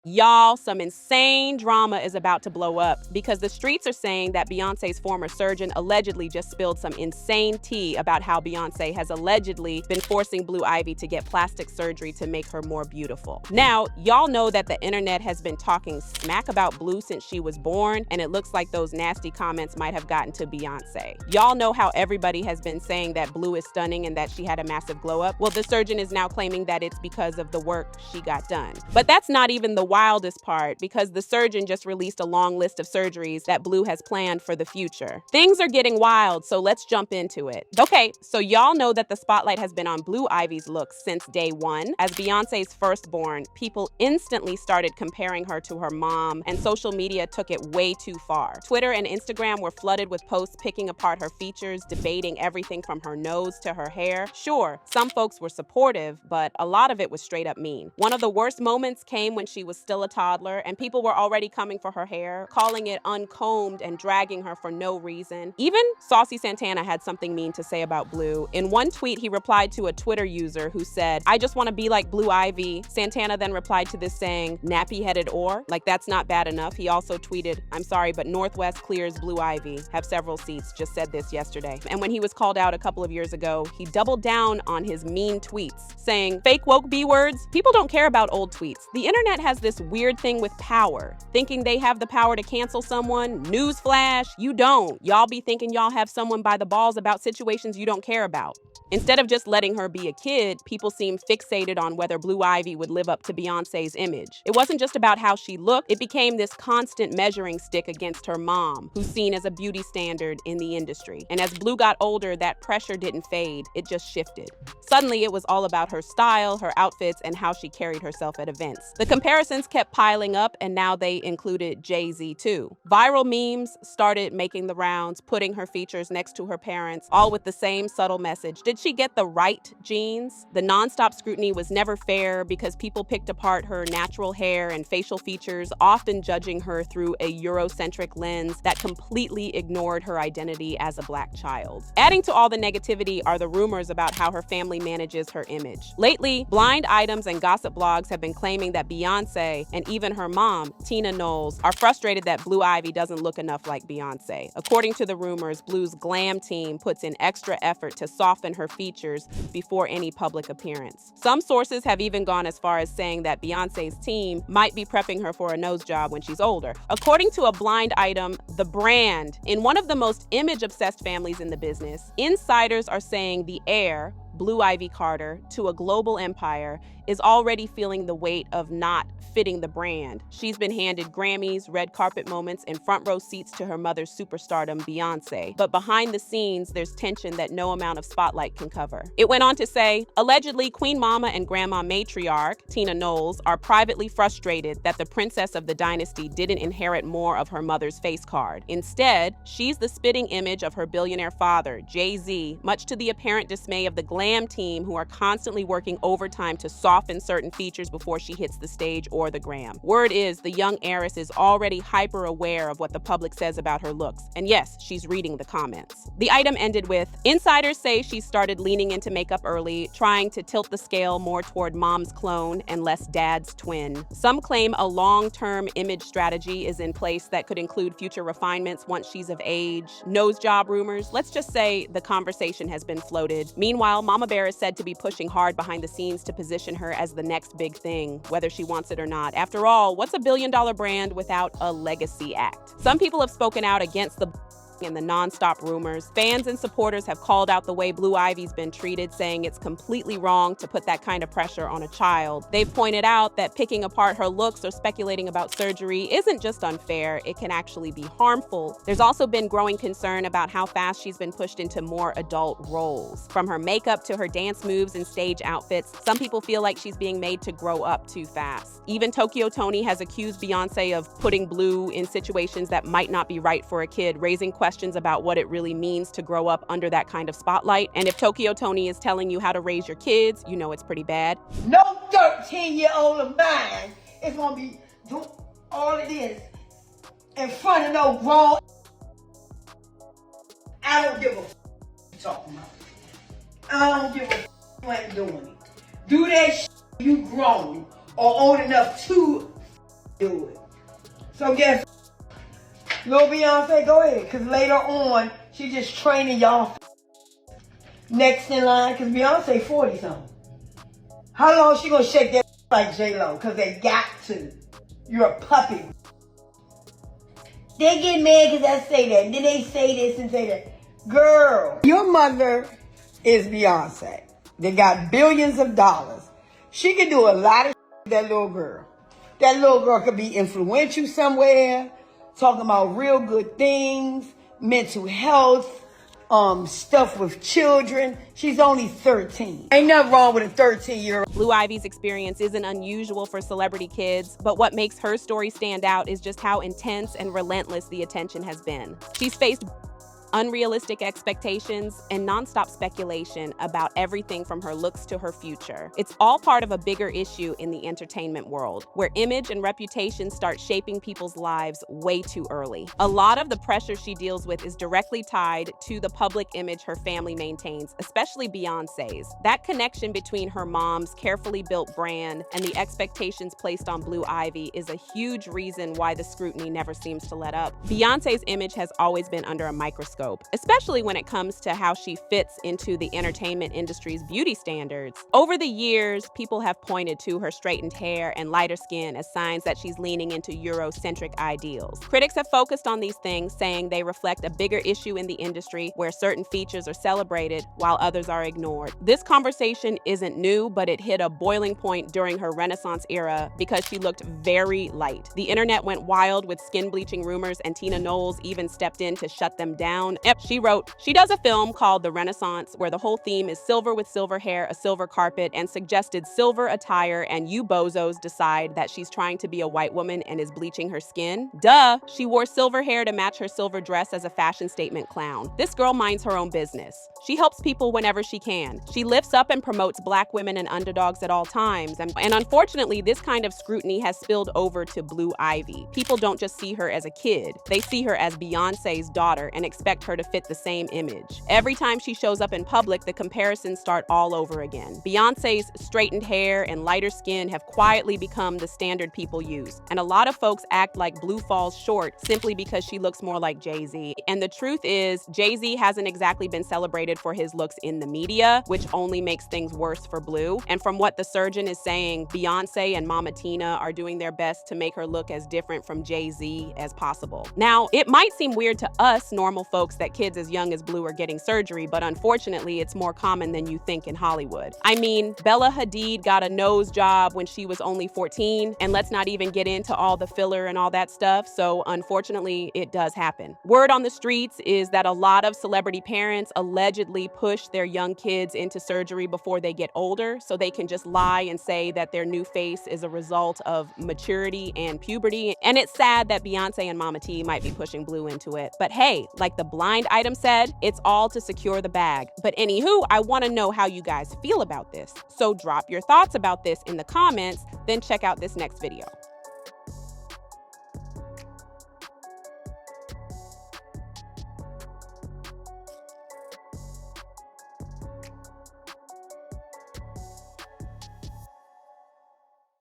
Y'all, some insane drama is about to blow up because the streets are saying that Beyonce's former surgeon allegedly just spilled some insane tea about how Beyonce has allegedly been forcing Blue Ivy to get plastic surgery to make her more beautiful. Now, y'all know that the internet has been talking smack about Blue since she was born, and it looks like those nasty comments might have gotten to Beyonce. Y'all know how everybody has been saying that Blue is stunning and that she had a massive glow up? Well, the surgeon is now claiming that it's because of the work she got done. But that's not even the wildest part, because the surgeon just released a long list of surgeries that Blue has planned for the future. Things are getting wild, so let's jump into it. Okay, so y'all know that the spotlight has been on Blue Ivy's looks since day one. As Beyonce's firstborn, people instantly started comparing her to her mom, and social media took it way too far. Twitter and Instagram were flooded with posts picking apart her features, debating everything from her nose to her hair. Sure, some folks were supportive, but a lot of it was straight up mean. One of the worst moments came when she was still a toddler, and people were already coming for her hair, calling it uncombed and dragging her for no reason. Even Saucy Santana had something mean to say about Blue. In one tweet, he replied to a Twitter user who said, "I just want to be like Blue Ivy." Santana then replied to this saying, "Nappy-headed or?" Like that's not bad enough. He also tweeted, "I'm sorry, but Northwest clears Blue Ivy. Have several seats. Just said this yesterday." And when he was called out a couple of years ago, he doubled down on his mean tweets, saying, "Fake woke B-words? People don't care about old tweets. The internet has this weird thing with power, thinking they have the power to cancel someone. Newsflash, you don't. Y'all be thinking y'all have someone by the balls about situations you don't care about." Instead of just letting her be a kid, people seem fixated on whether Blue Ivy would live up to Beyonce's image. It wasn't just about how she looked, it became this constant measuring stick against her mom, who's seen as a beauty standard in the industry. And as Blue got older, that pressure didn't fade, it just shifted. Suddenly, it was all about her style, her outfits, and how she carried herself at events. The comparisons kept piling up, and now they included Jay-Z too. Viral memes started making the rounds, putting her features next to her parents, all with the same subtle message. Did she get the right genes? The nonstop scrutiny was never fair because people picked apart her natural hair and facial features, often judging her through a Eurocentric lens that completely ignored her identity as a Black child. Adding to all the negativity are the rumors about how her family manages her image. Lately, blind items and gossip blogs have been claiming that Beyonce and even her mom, Tina Knowles, are frustrated that Blue Ivy doesn't look enough like Beyonce. According to the rumors, Blue's glam team puts in extra effort to soften her features before any public appearance. Some sources have even gone as far as saying that Beyonce's team might be prepping her for a nose job when she's older. According to a blind item, The Brand, in one of the most image-obsessed families in the business, insiders are saying the heir, Blue Ivy Carter, to a global empire, is already feeling the weight of not fitting the brand. She's been handed Grammys, red carpet moments, and front row seats to her mother's superstardom, Beyonce. But behind the scenes, there's tension that no amount of spotlight can cover. It went on to say, allegedly, Queen Mama and Grandma matriarch, Tina Knowles, are privately frustrated that the princess of the dynasty didn't inherit more of her mother's face card. Instead, she's the spitting image of her billionaire father, Jay-Z, much to the apparent dismay of the glam team, who are constantly working overtime to soften certain features before she hits the stage or the gram. Word is the young heiress is already hyper aware of what the public says about her looks. And yes, she's reading the comments. The item ended with, insiders say she started leaning into makeup early, trying to tilt the scale more toward mom's clone and less dad's twin. Some claim a long-term image strategy is in place that could include future refinements once she's of age. Nose job rumors. Let's just say the conversation has been floated. Meanwhile, Mama Bear is said to be pushing hard behind the scenes to position her as the next big thing, whether she wants it or not. After all, what's a billion-dollar brand without a legacy act? Some people have spoken out against the and the nonstop rumors. Fans and supporters have called out the way Blue Ivy's been treated, saying it's completely wrong to put that kind of pressure on a child. They've pointed out that picking apart her looks or speculating about surgery isn't just unfair, it can actually be harmful. There's also been growing concern about how fast she's been pushed into more adult roles. From her makeup to her dance moves and stage outfits, some people feel like she's being made to grow up too fast. Even Tokyo Toni has accused Beyonce of putting Blue in situations that might not be right for a kid, raising questions about what it really means to grow up under that kind of spotlight. And if Tokyo Toni is telling you how to raise your kids, you know it's pretty bad. No 13-year-old of mine is gonna be doing all of this in front of no grown. I don't give a what you talking about. I don't give a you ain't doing it. Do that you grown or old enough to do it. So guess, Lil Beyonce, go ahead, because later on, she just training y'all next in line, because Beyonce 40-something. How long she gonna shake that like J-Lo? Because they got to. You're a puppy. They get mad because I say that. And then they say this and say that. Girl, your mother is Beyonce. They got billions of dollars. She can do a lot of with that little girl. That little girl could be influential somewhere, talking about real good things, mental health, stuff with children. She's only 13. Ain't nothing wrong with a 13-year-old. Blue Ivy's experience isn't unusual for celebrity kids, but what makes her story stand out is just how intense and relentless the attention has been. She's faced unrealistic expectations and nonstop speculation about everything from her looks to her future. It's all part of a bigger issue in the entertainment world, where image and reputation start shaping people's lives way too early. A lot of the pressure she deals with is directly tied to the public image her family maintains, especially Beyonce's. That connection between her mom's carefully built brand and the expectations placed on Blue Ivy is a huge reason why the scrutiny never seems to let up. Beyonce's image has always been under a microscope, especially when it comes to how she fits into the entertainment industry's beauty standards. Over the years, people have pointed to her straightened hair and lighter skin as signs that she's leaning into Eurocentric ideals. Critics have focused on these things, saying they reflect a bigger issue in the industry where certain features are celebrated while others are ignored. This conversation isn't new, but it hit a boiling point during her Renaissance era because she looked very light. The internet went wild with skin bleaching rumors, and Tina Knowles even stepped in to shut them down. She wrote, she does a film called The Renaissance where the whole theme is silver with silver hair, a silver carpet, and suggested silver attire, and you bozos decide that she's trying to be a white woman and is bleaching her skin? Duh, she wore silver hair to match her silver dress as a fashion statement clown. This girl minds her own business. She helps people whenever she can. She lifts up and promotes Black women and underdogs at all times. And unfortunately, this kind of scrutiny has spilled over to Blue Ivy. People don't just see her as a kid. They see her as Beyonce's daughter and expect her to fit the same image. Every time she shows up in public, the comparisons start all over again. Beyonce's straightened hair and lighter skin have quietly become the standard people use. And a lot of folks act like Blue falls short simply because she looks more like Jay-Z. And the truth is, Jay-Z hasn't exactly been celebrated for his looks in the media, which only makes things worse for Blue. And from what the surgeon is saying, Beyonce and Mama Tina are doing their best to make her look as different from Jay-Z as possible. Now, it might seem weird to us normal folks that kids as young as Blue are getting surgery, but unfortunately, it's more common than you think in Hollywood. I mean, Bella Hadid got a nose job when she was only 14, and let's not even get into all the filler and all that stuff, so unfortunately, it does happen. Word on the streets is that a lot of celebrity parents allegedly push their young kids into surgery before they get older, so they can just lie and say that their new face is a result of maturity and puberty. And it's sad that Beyonce and Mama T might be pushing Blue into it. But hey, like the blind item said, it's all to secure the bag. But anywho, I want to know how you guys feel about this. So drop your thoughts about this in the comments, then check out this next video.